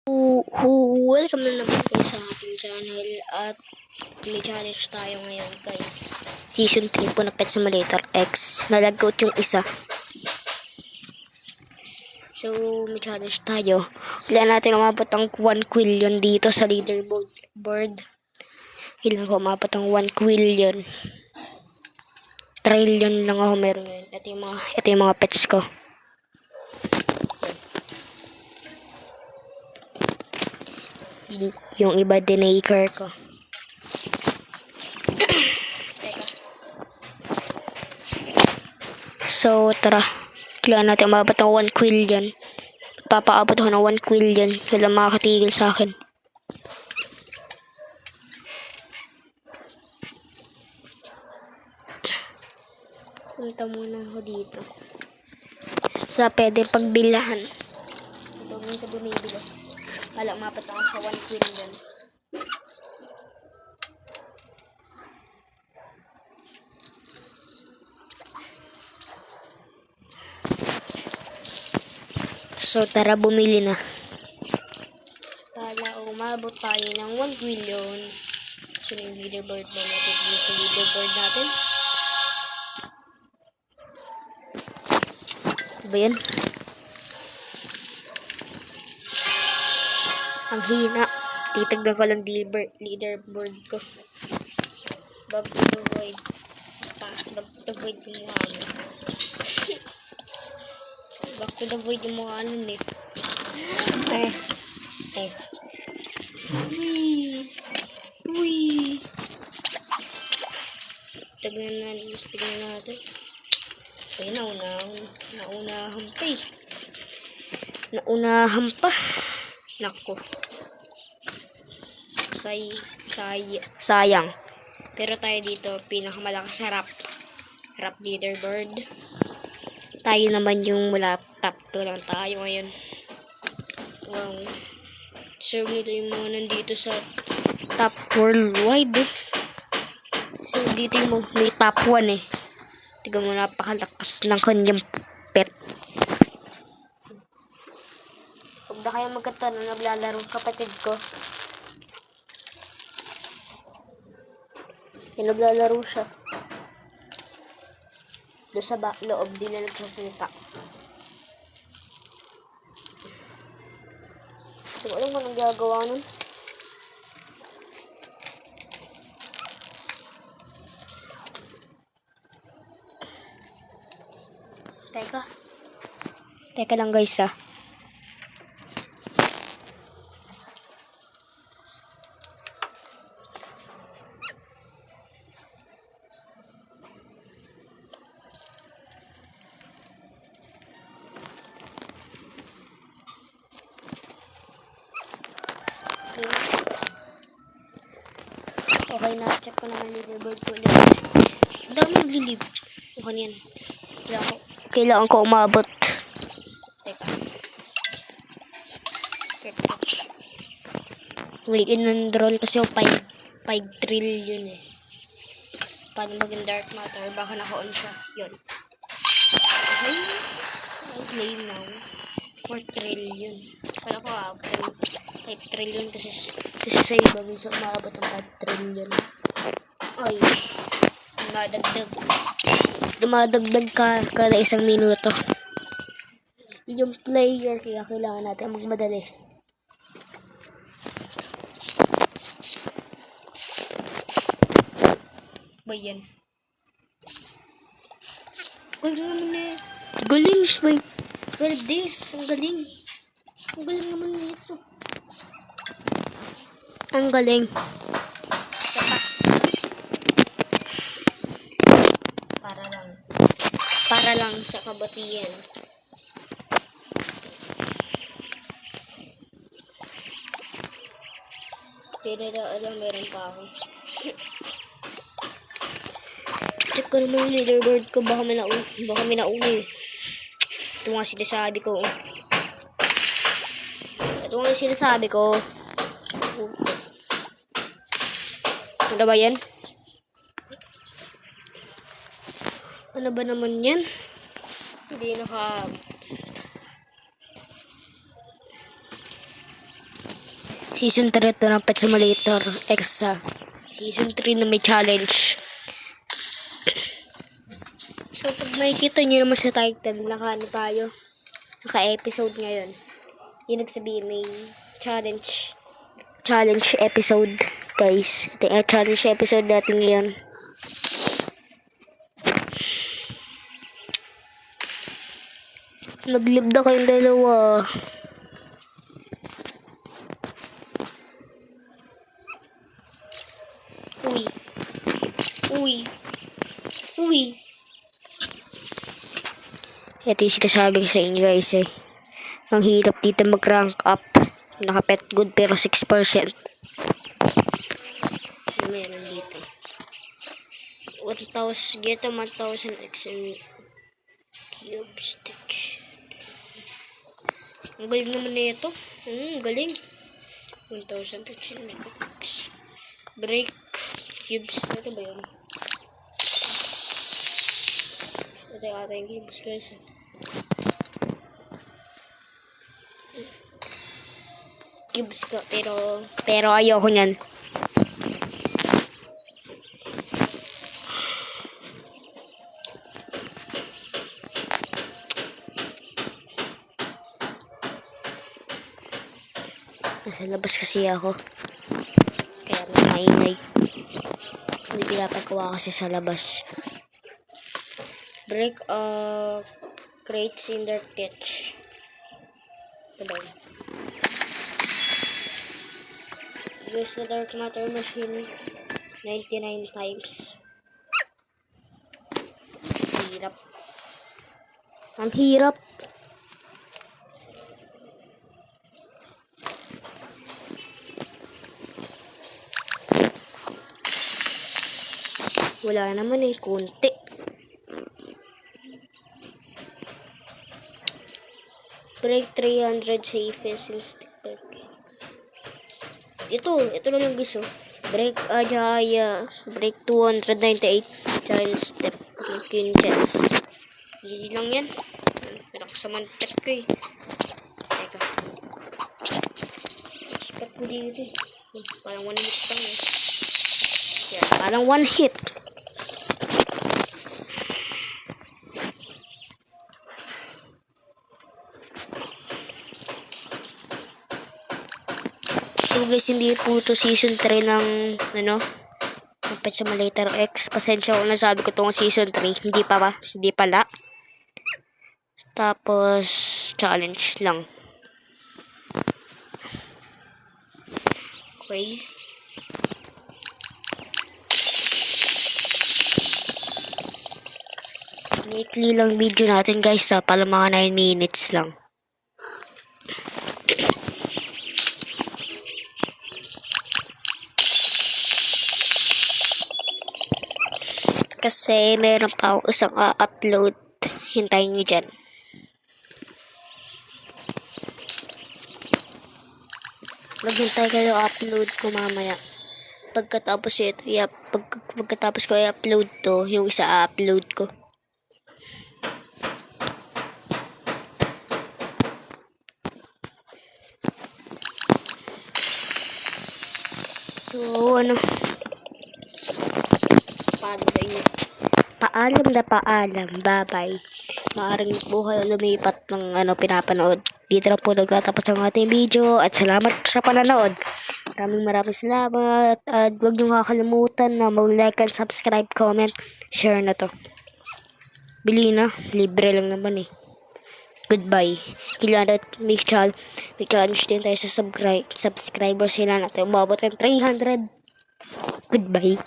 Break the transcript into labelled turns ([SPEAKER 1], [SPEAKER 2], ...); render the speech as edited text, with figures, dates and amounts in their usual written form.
[SPEAKER 1] Welcome na naman po sa ating channel at may challenge tayo ngayon guys. Season 3 po na Pet Simulator X. Nalagot yung isa. So may challenge tayo. Kailangan natin umabot ang 1 quillion dito sa leaderboard. Kailangan ko umabot ang 1 quillion. Trillion lang ako meron ngayon. Ito yung mga pets ko. Yung iba dinaker ko. So tara, kailangan natin umabot ng 1 quillion. Papaabot ako ng 1 quillion. Walang makakatigil sa akin. Punta muna ako dito sa pwede pagbilahan. Ito muna sa bumibili. Wala, mapat ako sa 1 quillion. So tara, bumili na. Para umabot tayo ng 1 quillion. So yung leaderboard na natin. Yung leaderboard natin. Ba yan? Ang hina. Titignan ko lang leaderboard ko. Back to the void. Back to the void yung mga ano. Back to the void yung mga ano eh. Uy. Tignan natin. Ay, naunahan pa. Nako. Sayang. Pero tayo dito, pinakamalakas sa rap leaderboard. Tayo naman yung mula top 2 lang tayo ngayon. Wow. Serve nito yung mga nandito sa top worldwide. So dito yung may top 1 eh. Tignan mo, napakalakas ng kanyang pet. Huwag na kayo magkatanon, naglalaro kapatid ko. Yung naglalaro siya. Doon sa loob, di na nagsasalita. So, alam mo nang gagawa nun? Teka lang guys ah. Okay na, check ko naman leaderboard ko ulit. Dami maglilib. Okay yan. Kailangan ko umabot. Teka. Wait, in-roll kasi yung 5 trillion eh. Paano maging dark matter? Baka naka-on siya. Yun. Okay. I'll play now. 4 trillion. Kala ko 5 trillion kasi sa iba minsan umabot ng 5 trillion. Ay. Dumadagdag ka kada isang minuto. Yung player kaya kailangan natin magmadali. Ba yan? Galing naman eh. Galing. Wait. 12 days. Ang galing. Ang galing naman nito. Ang galing. Para lang sa kabatiyan. Pero alam, meron pa ako. Check ko naman yung leaderboard ko. Baka may nauna eh. Ito nga sinasabi ko. Ano ba yan? Ano ba naman yan? Hindi Season 3 to ng Pet Simulator X. Season 3 na may challenge. So, pag makikita nyo naman sa title, naka-ano tayo. Naka-episode ngayon. Yung nagsabihin may challenge. Challenge episode, guys. Ito yung challenge episode natin ngayon. Naglib na kayong dalawa. Uy. Uy. Uy. Ito yung sinasabi ko sa inyo, guys, eh. Ang hirap dito mag-rank up. Naka-pet good pero 6%. Ano meron dito? 1,000. Get a 1,000 XM cube stitch. Ang galing naman na ito. Galing. 1,000 XM break cubes. Ito ba yun? Ito yung ating cubes, guys. Cubes ko, pero ayoko nyan. Nasa labas kasi ako. Kaya may maingay. Hindi pinapagawa kasi sa labas. Break crates in their ditch. Ito ba yun? Use the dark matter machine 99 times. Hirap. Ang hirap. Wala naman eh, kunti. Break 300 safest in stick break. Ito na lang gusto. Break break 298 giant step chess. Easy lang yan. Pinakasamantek ko eh. Teka. Spot ko dito eh. Parang 1 hit lang eh. Yeah, parang 1 hit. So guys, hindi po ito season 3 ng Pet Simulator X. Pasensya ko na sabi ko itong season 3. Hindi pala. Tapos challenge lang. Okay. Maikli lang video natin, guys, para mga 9 minutes lang. Kasi meron pa ako isang upload. Hintayin nyo dyan. Maghintay kayo upload ko mamaya. Pagkatapos ko i-upload to, yung isa upload ko. So, paano sa inyo? Paalam. Bye-bye. Maaring buhay lumipat ng pinapanood. Dito na po nagtatapos ang ating video. At salamat sa pananood. Maraming salamat. At huwag niyong kakalimutan na mag-like and subscribe, comment, share na to. Bili na. Libre lang naman eh. Goodbye. Kailangan may challenge din tayo sa subscribers sila natin. Umabot ng 300. Goodbye.